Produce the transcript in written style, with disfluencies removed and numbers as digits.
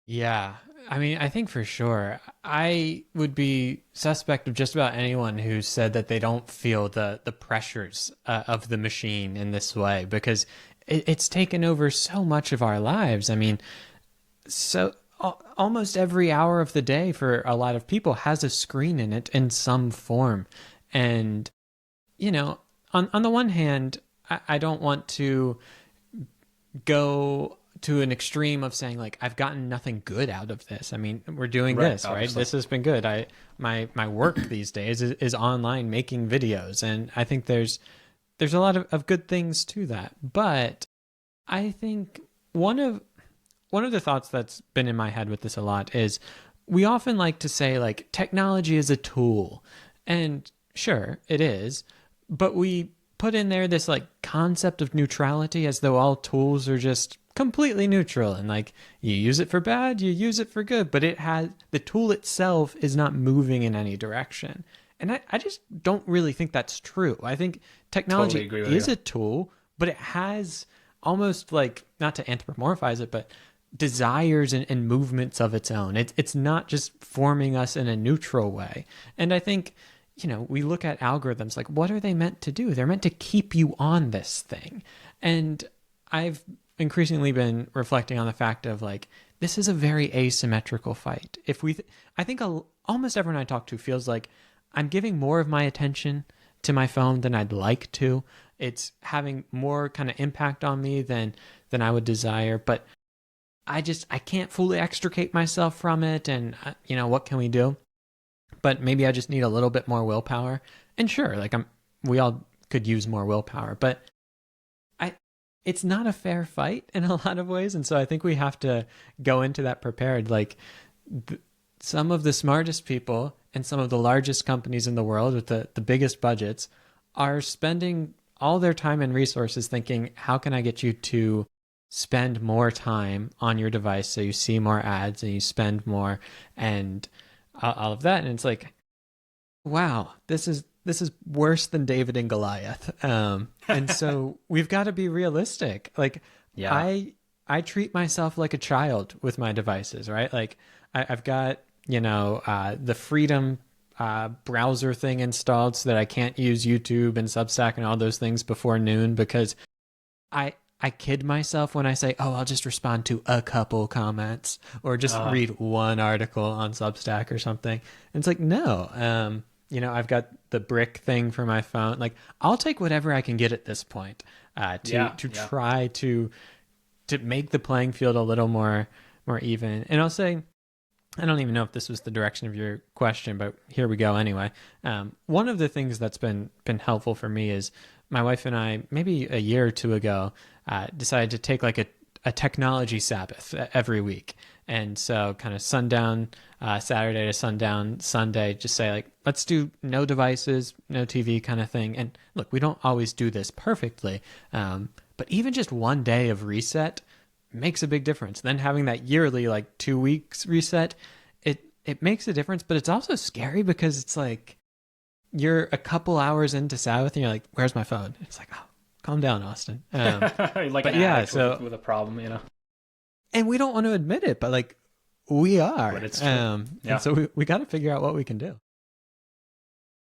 Yeah. I mean, I think for sure I would be suspect of just about anyone who said that they don't feel the pressures of the machine in this way because it's taken over so much of our lives. I mean, almost every hour of the day for a lot of people has a screen in it in some form. And, you know, on the one hand, I don't want to go to an extreme of saying like I've gotten nothing good out of this. I mean, we're doing Right, this, right? obviously. This has been good. My work these days is online making videos, and I think there's a lot of good things to that. But I think one of the thoughts that's been in my head with this a lot is we often like to say like technology is a tool. And sure, it is, but we put in there this like concept of neutrality as though all tools are just completely neutral and like you use it for bad, you use it for good, but it has the tool itself is not moving in any direction. And I just don't really think that's true. I think Totally technology agree with is you. a tool, but it has almost like, not to anthropomorphize it, but desires and movements of its own. It's not just forming us in a neutral way. And I think, we look at algorithms like, what are they meant to do? They're meant to keep you on this thing. And I've increasingly been reflecting on the fact of like, this is a very asymmetrical fight. I think almost everyone I talk to feels like I'm giving more of my attention to my phone than I'd like to. It's having more kind of impact on me than I would desire. But I can't fully extricate myself from it. And, what can we do? But maybe I just need a little bit more willpower. And sure, like we all could use more willpower, but I, it's not a fair fight in a lot of ways. And so I think we have to go into that prepared. Like some of the smartest people and some of the largest companies in the world with the biggest budgets are spending all their time and resources thinking, how can I get you to spend more time on your device so you see more ads and you spend more and all of that. And it's like, wow, this is worse than David and Goliath. And so we've got to be realistic. Like Yeah. I treat myself like a child with my devices, right? Like I've got the Freedom browser thing installed so that I can't use YouTube and Substack and all those things before noon because I kid myself when I say, "Oh, I'll just respond to a couple comments or just Uh, read one article on Substack or something." And it's like, no, I've got the brick thing for my phone. Like, I'll take whatever I can get at this point to yeah, to yeah. try to make the playing field a little more even. And I'll say, I don't even know if this was the direction of your question, but here we go anyway. One of the things that's been helpful for me is my wife and I, maybe a year or two ago, decided to take like a technology Sabbath every week. And so, kind of sundown Saturday to sundown Sunday, just say like, let's do no devices, no TV kind of thing. And look, we don't always do this perfectly, but even just one day of reset makes a big difference. Then having that yearly like 2 weeks reset, it makes a difference. But it's also scary because it's like you're a couple hours into Sabbath and you're like, "Where's my phone?" It's like, "Oh, calm down, Austin." Like But an yeah, addict so with a problem. and we don't want to admit it, but like we But are, it's true. and Yeah. so we got to figure out what we can do.